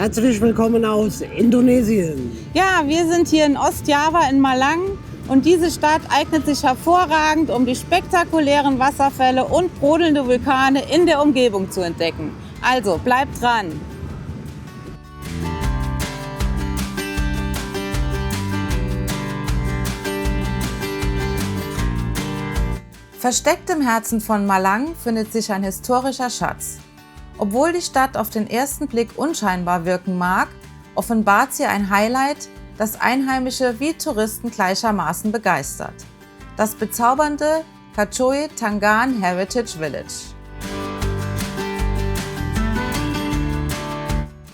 Herzlich willkommen aus Indonesien. Ja, wir sind hier in Ostjava in Malang und diese Stadt eignet sich hervorragend, um die spektakulären Wasserfälle und brodelnde Vulkane in der Umgebung zu entdecken. Also bleibt dran! Versteckt im Herzen von Malang findet sich ein historischer Schatz. Obwohl die Stadt auf den ersten Blick unscheinbar wirken mag, offenbart sie ein Highlight, das Einheimische wie Touristen gleichermaßen begeistert: das bezaubernde Kachoe Tanggan Heritage Village.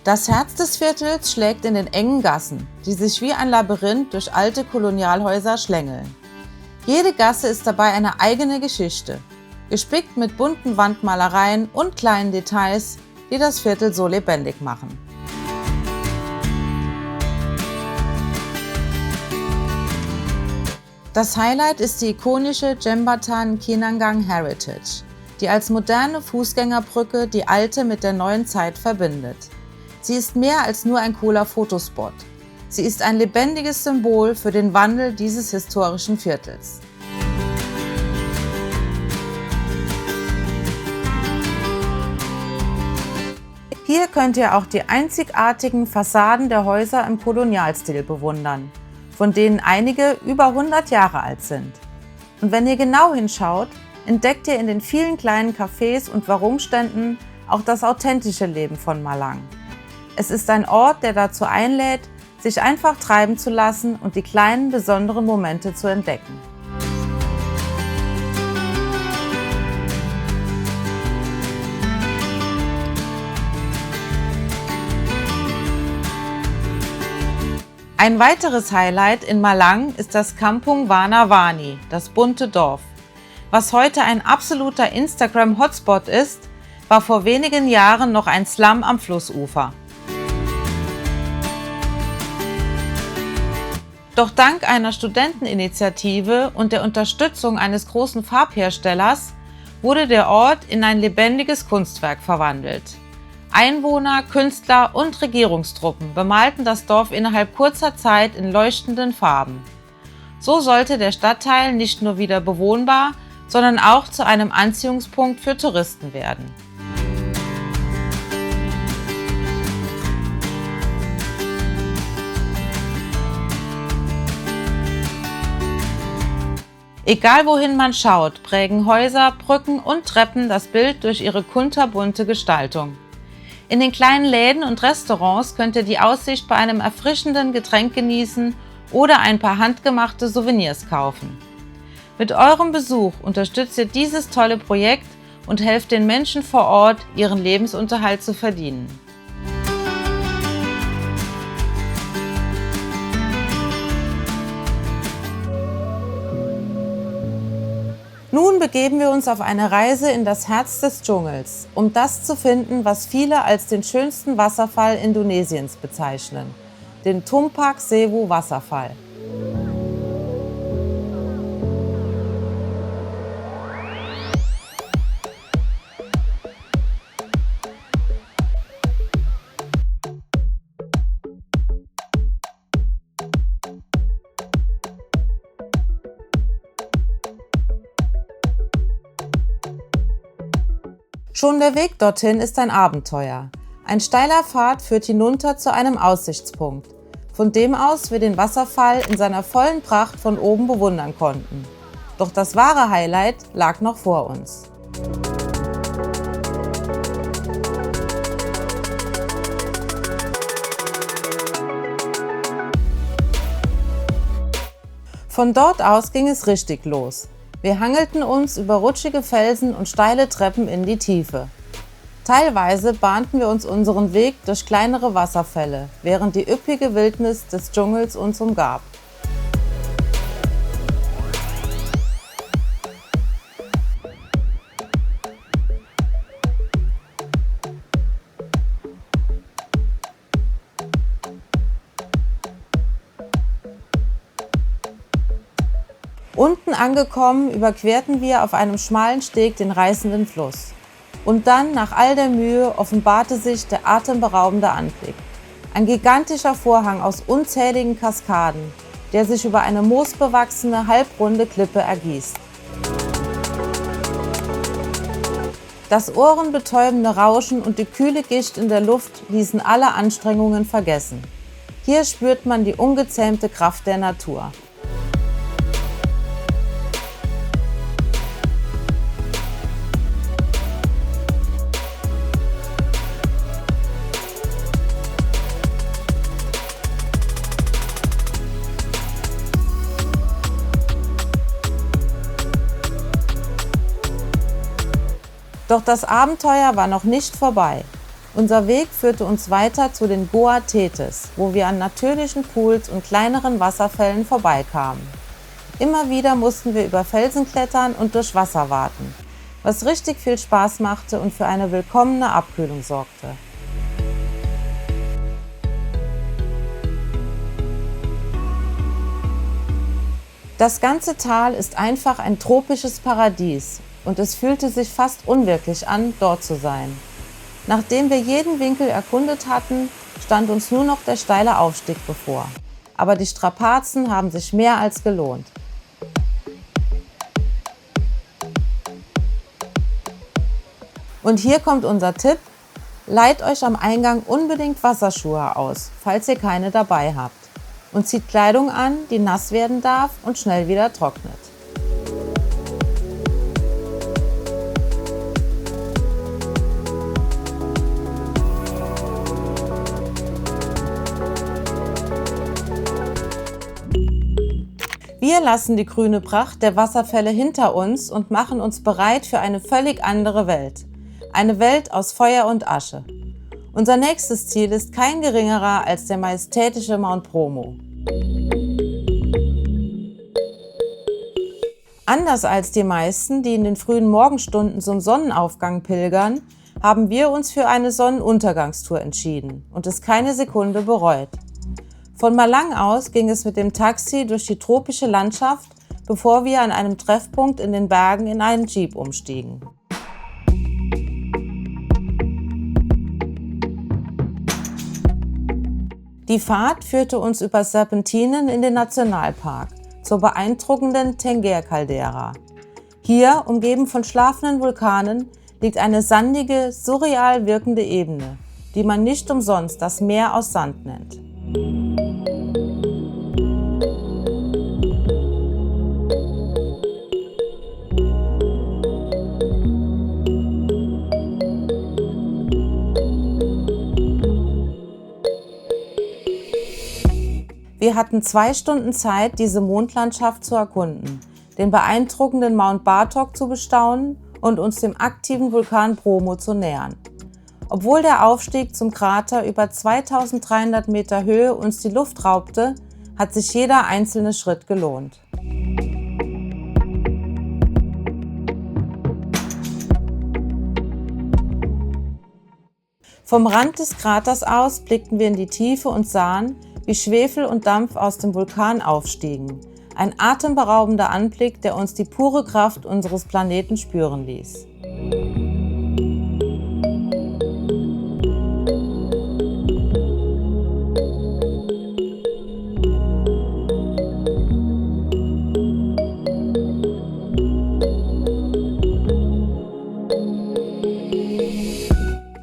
Das Herz des Viertels schlägt in den engen Gassen, die sich wie ein Labyrinth durch alte Kolonialhäuser schlängeln. Jede Gasse ist dabei eine eigene Geschichte, gespickt mit bunten Wandmalereien und kleinen Details, die das Viertel so lebendig machen. Das Highlight ist die ikonische Jembatan Kenangan Heritage, die als moderne Fußgängerbrücke die alte mit der neuen Zeit verbindet. Sie ist mehr als nur ein cooler Fotospot. Sie ist ein lebendiges Symbol für den Wandel dieses historischen Viertels. Hier könnt ihr auch die einzigartigen Fassaden der Häuser im Kolonialstil bewundern, von denen einige über 100 Jahre alt sind. Und wenn ihr genau hinschaut, entdeckt ihr in den vielen kleinen Cafés und Warungständen auch das authentische Leben von Malang. Es ist ein Ort, der dazu einlädt, sich einfach treiben zu lassen und die kleinen, besonderen Momente zu entdecken. Ein weiteres Highlight in Malang ist das Kampung Warna-Warni, das bunte Dorf. Was heute ein absoluter Instagram-Hotspot ist, war vor wenigen Jahren noch ein Slum am Flussufer. Doch dank einer Studenteninitiative und der Unterstützung eines großen Farbherstellers wurde der Ort in ein lebendiges Kunstwerk verwandelt. Einwohner, Künstler und Regierungstruppen bemalten das Dorf innerhalb kurzer Zeit in leuchtenden Farben. So sollte der Stadtteil nicht nur wieder bewohnbar, sondern auch zu einem Anziehungspunkt für Touristen werden. Egal wohin man schaut, prägen Häuser, Brücken und Treppen das Bild durch ihre kunterbunte Gestaltung. In den kleinen Läden und Restaurants könnt ihr die Aussicht bei einem erfrischenden Getränk genießen oder ein paar handgemachte Souvenirs kaufen. Mit eurem Besuch unterstützt ihr dieses tolle Projekt und helft den Menschen vor Ort, ihren Lebensunterhalt zu verdienen. Nun begeben wir uns auf eine Reise in das Herz des Dschungels, um das zu finden, was viele als den schönsten Wasserfall Indonesiens bezeichnen: den Tumpak Sewu Wasserfall. Schon der Weg dorthin ist ein Abenteuer. Ein steiler Pfad führt hinunter zu einem Aussichtspunkt, von dem aus wir den Wasserfall in seiner vollen Pracht von oben bewundern konnten. Doch das wahre Highlight lag noch vor uns. Von dort aus ging es richtig los. Wir hangelten uns über rutschige Felsen und steile Treppen in die Tiefe. Teilweise bahnten wir uns unseren Weg durch kleinere Wasserfälle, während die üppige Wildnis des Dschungels uns umgab. Unten angekommen, überquerten wir auf einem schmalen Steg den reißenden Fluss. Und dann, nach all der Mühe, offenbarte sich der atemberaubende Anblick. Ein gigantischer Vorhang aus unzähligen Kaskaden, der sich über eine moosbewachsene, halbrunde Klippe ergießt. Das ohrenbetäubende Rauschen und die kühle Gischt in der Luft ließen alle Anstrengungen vergessen. Hier spürt man die ungezähmte Kraft der Natur. Doch das Abenteuer war noch nicht vorbei. Unser Weg führte uns weiter zu den Goa Thetis, wo wir an natürlichen Pools und kleineren Wasserfällen vorbeikamen. Immer wieder mussten wir über Felsen klettern und durch Wasser waten, was richtig viel Spaß machte und für eine willkommene Abkühlung sorgte. Das ganze Tal ist einfach ein tropisches Paradies und es fühlte sich fast unwirklich an, dort zu sein. Nachdem wir jeden Winkel erkundet hatten, stand uns nur noch der steile Aufstieg bevor. Aber die Strapazen haben sich mehr als gelohnt. Und hier kommt unser Tipp: Leiht euch am Eingang unbedingt Wasserschuhe aus, falls ihr keine dabei habt. Und zieht Kleidung an, die nass werden darf und schnell wieder trocknet. Wir lassen die grüne Pracht der Wasserfälle hinter uns und machen uns bereit für eine völlig andere Welt. Eine Welt aus Feuer und Asche. Unser nächstes Ziel ist kein geringerer als der majestätische Mount Bromo. Anders als die meisten, die in den frühen Morgenstunden zum Sonnenaufgang pilgern, haben wir uns für eine Sonnenuntergangstour entschieden und es keine Sekunde bereut. Von Malang aus ging es mit dem Taxi durch die tropische Landschaft, bevor wir an einem Treffpunkt in den Bergen in einen Jeep umstiegen. Die Fahrt führte uns über Serpentinen in den Nationalpark, zur beeindruckenden Tenggere-Caldera. Hier, umgeben von schlafenden Vulkanen, liegt eine sandige, surreal wirkende Ebene, die man nicht umsonst das Meer aus Sand nennt. Wir hatten 2 Stunden Zeit, diese Mondlandschaft zu erkunden, den beeindruckenden Mount Bartok zu bestaunen und uns dem aktiven Vulkan Bromo zu nähern. Obwohl der Aufstieg zum Krater über 2300 Meter Höhe uns die Luft raubte, hat sich jeder einzelne Schritt gelohnt. Vom Rand des Kraters aus blickten wir in die Tiefe und sahen, wie Schwefel und Dampf aus dem Vulkan aufstiegen. Ein atemberaubender Anblick, der uns die pure Kraft unseres Planeten spüren ließ.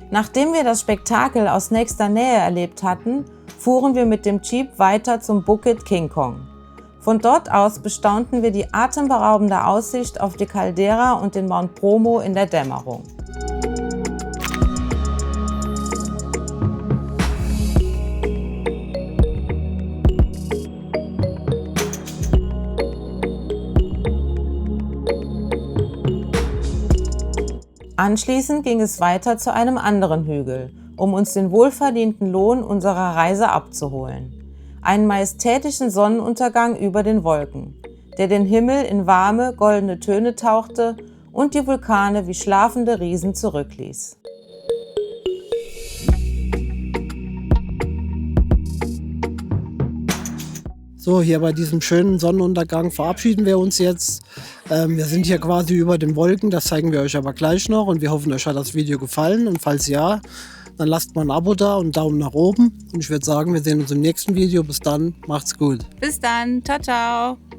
Nachdem wir das Spektakel aus nächster Nähe erlebt hatten, fuhren wir mit dem Jeep weiter zum Bukit King Kong. Von dort aus bestaunten wir die atemberaubende Aussicht auf die Caldera und den Mount Bromo in der Dämmerung. Anschließend ging es weiter zu einem anderen Hügel, um uns den wohlverdienten Lohn unserer Reise abzuholen. Einen majestätischen Sonnenuntergang über den Wolken, der den Himmel in warme, goldene Töne tauchte und die Vulkane wie schlafende Riesen zurückließ. So, hier bei diesem schönen Sonnenuntergang verabschieden wir uns jetzt. Wir sind hier quasi über den Wolken, das zeigen wir euch aber gleich noch und wir hoffen, euch hat das Video gefallen und falls ja, dann lasst mal ein Abo da und einen Daumen nach oben. Und ich würde sagen, wir sehen uns im nächsten Video. Bis dann, macht's gut. Bis dann. Ciao, ciao.